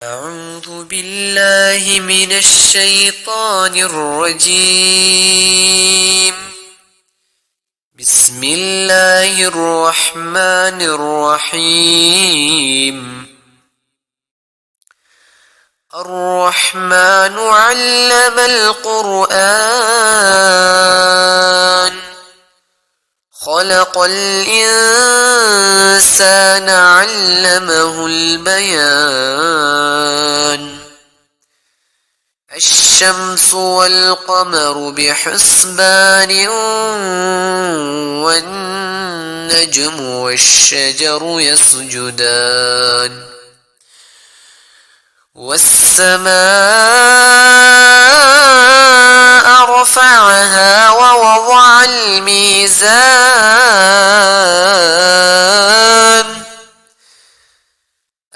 أعوذ بالله من الشيطان الرجيم. بسم الله الرحمن الرحيم. الرحمن علم القرآن خلق الإنسان علمه البيان. الشمس والقمر بحسبان والنجم والشجر يسجدان والسماء رفعها ووضع الميزان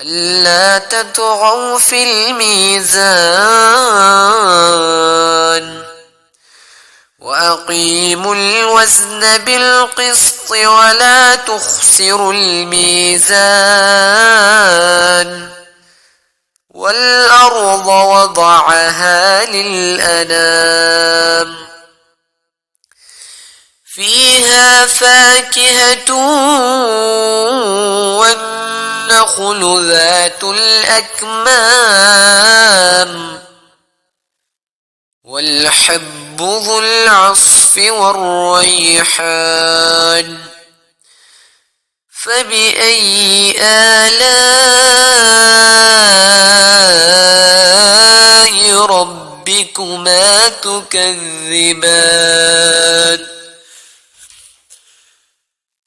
ألا تطغوا في الميزان وأقيموا الوزن بالقسط ولا تخسروا الميزان والأرض وضعها للأنام فيها فاكهة والنخل ذات الأكمام والحب ذو العصف والريحان فبأي آلاء ربكما تكذبان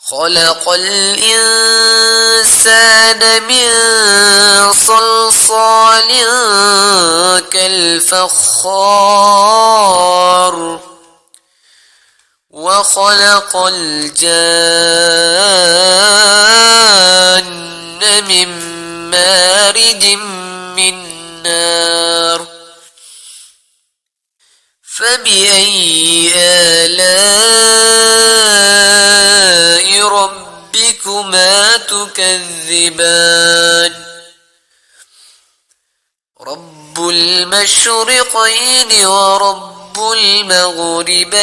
خلق الإنسان من صلصال كالفخار وخلق الجان من مارج من نار فبأي آلاء ربكما تكذبان رب المشرقين ورب المغربين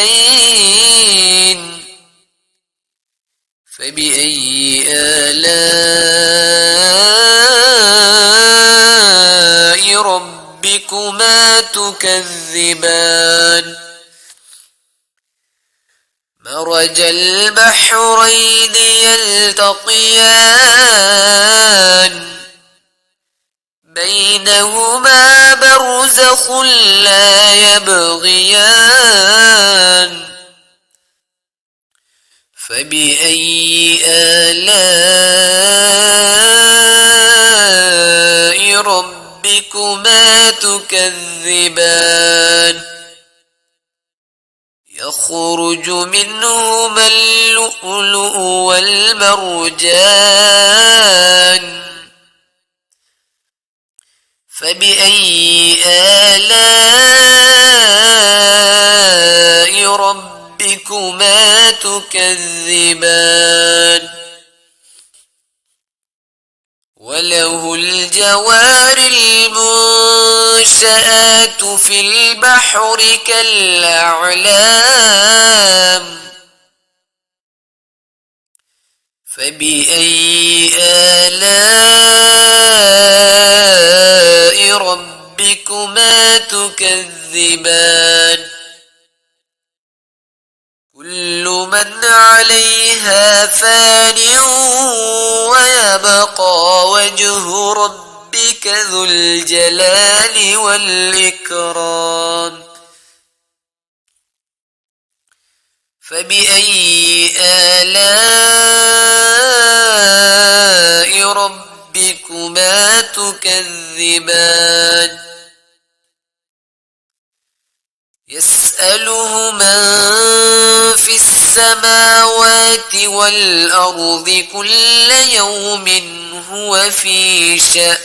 فبأي آلاء ربكما تكذبان مرج البحرين يلتقيان بينهما برزخ لا يبغيان فبأي آلاء ربكما تكذبان يخرج منهما اللؤلؤ والمرجان فبأي آلاء ربكما تكذبان وله الجوار المنشآت في البحر كالأعلام فبأي آلاء ربكما تكذبان كل من عليها فان ويبقى وجه ربك ذو الجلال والإكرام فبأي آلاء ربكما تكذبان يسأله من في السماوات والأرض كل يوم هو في شأن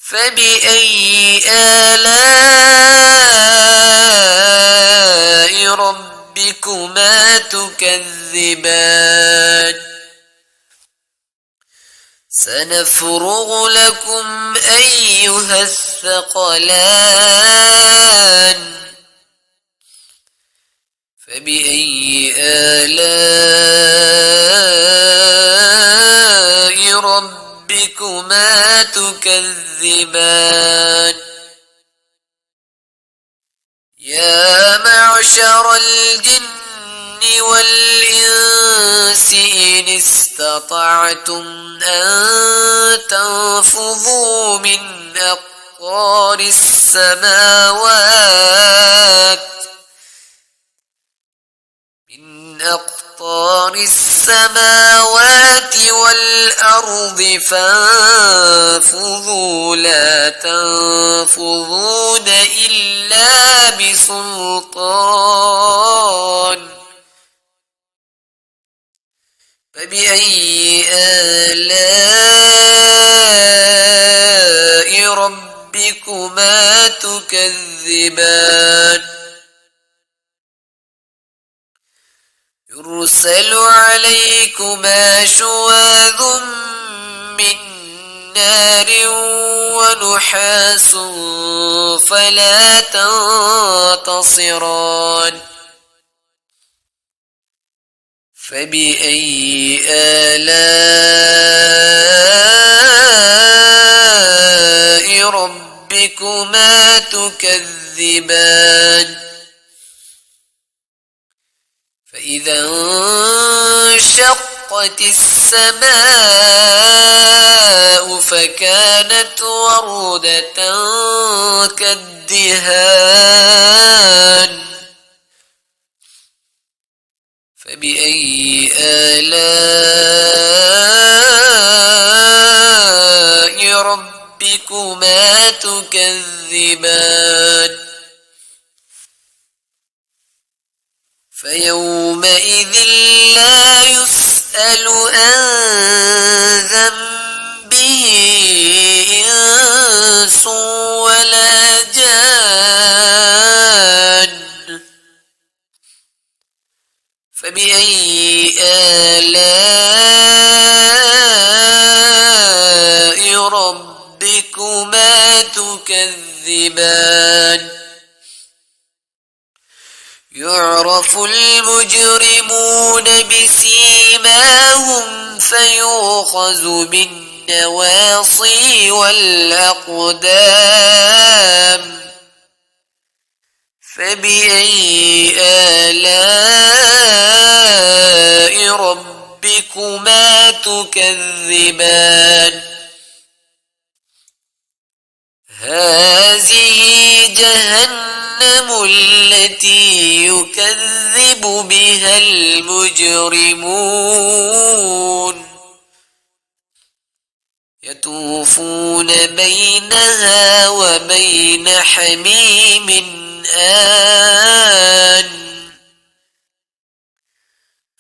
فبأي آلاء ربكما تكذبان سنفرغ لكم أيها الثقلان فبأي آلاء ربكما تكذبان يا معشر الجن والإنس إن استطعتم أن تنفذوا من أقطار السماوات والأرض فانفذوا لا تنفذون إلا بسلطان فبأي آلاء ربكما تكذبان يرسل عليكما شواظ من نار ونحاس فلا تنتصران فبأي آلاء ربكما تكذبان فإذا انشقت السماء فكانت وردة كالدهان فبأي آلاء ربكما تكذبان فيومئذ لا يسأل عن ذنبه إنس ولا جان فبأي آلاء ربكما تكذبان يعرف المجرمون بسيماهم فيؤخذ بالنواصي والأقدام فبأي آلاء ربكما تكذبان هذه جهنم التي يكذب بها المجرمون يطوفون بينها وبين حميم آن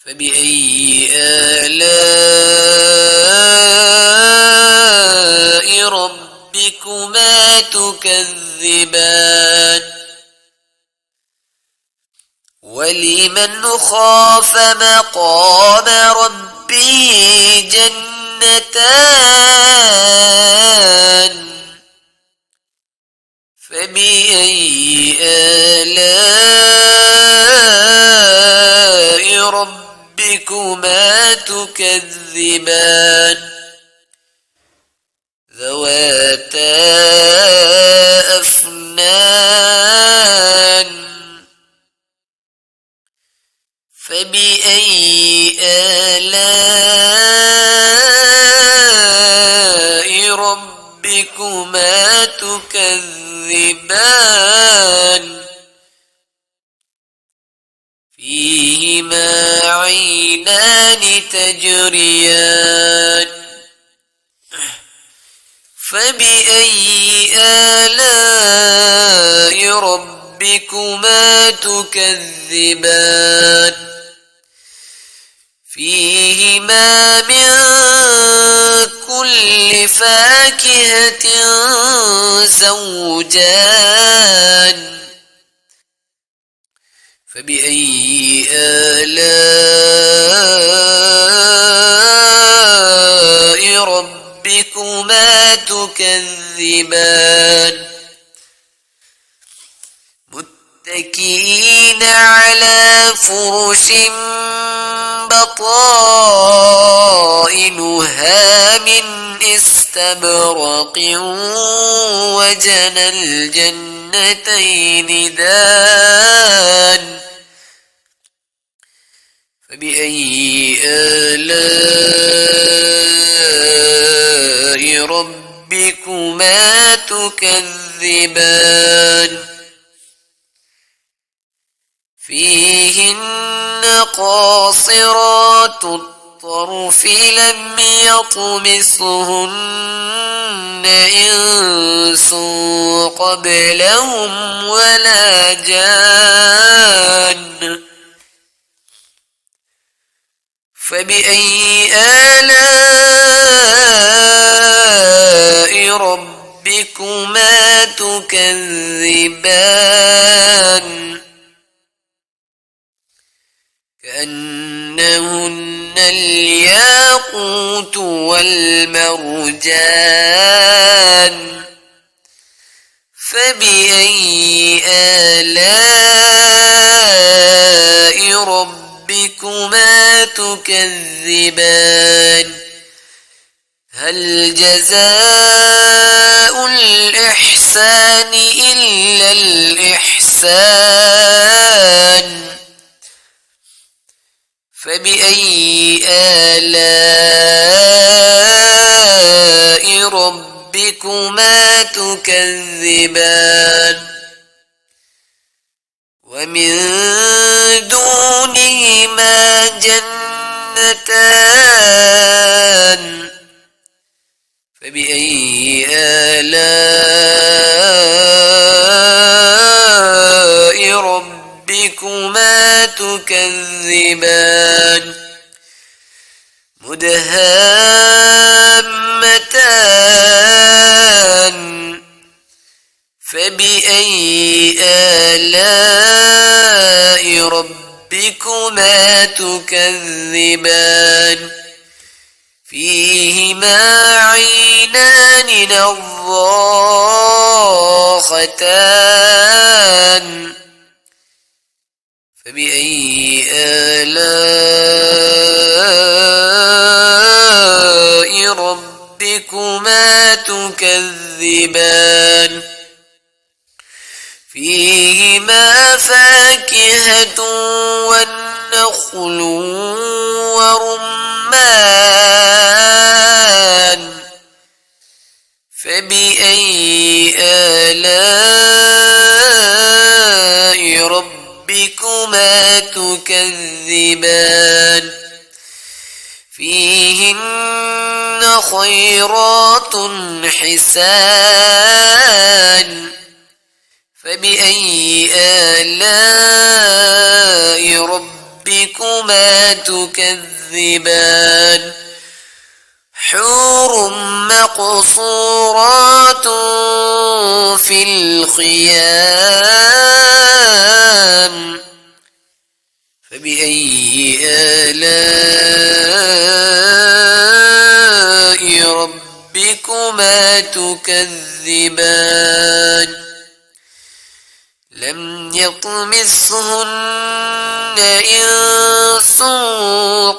فبأي آلاء ربكما تكذبان ولمن خاف مقام ربه جنتان فبأي آلاء ربكما تكذبان ذواتا أفنان فبأي آلاء ربكما تكذبان فيهما عينان تجريان فبأي آلاء ربكما تكذبان فيهما من كل فاكهة زوجان فبأي آلاء ربكما ربكما تكذبان متكئين على فرش بطائنها من استبرق وجنى الجنتين دان فبأي آلاء ربكما تكذبان فيهن قاصرات الطرف لم يطمثهن إنس قبلهم ولا جان فبأي آلاء ربكما تكذبان كأنهن الياقوت والمرجان فبأي آلاء ربكما تكذبان هل جزاء الإحسان إلا الإحسان فبأي آلاء ربكما تكذبان ومن دونهما جنتان فبأي آلاء ربكما تكذبان مدهامتان فبأي آلاء ربكما تكذبان فيهما عينان نضاختان فبأي آلاء ربكما تكذبان فيهما فاكهة والنخل ورمان فبأي آلاء ربكما تكذبان فيهن خيرات حسان فبأي آلاء ربكما تكذبان حور مقصورات في الخيام فبأي آلاء ربكما تكذبان لم يطمثهن إنس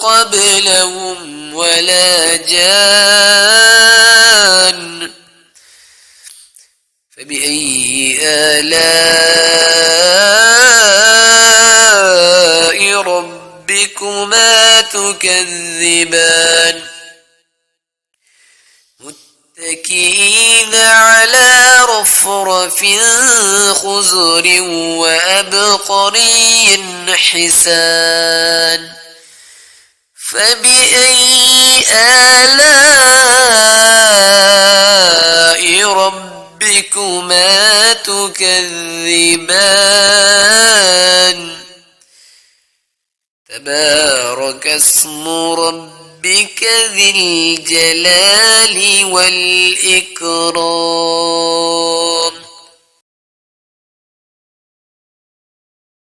قبلهم ولا جان فبأي آلاء ربكما تكذبان متكئين على رفرف خضر وأبقري حسان فبأي آلاء ربكما تكذبان تبارك اسم ربك ذي الجلال والإكرام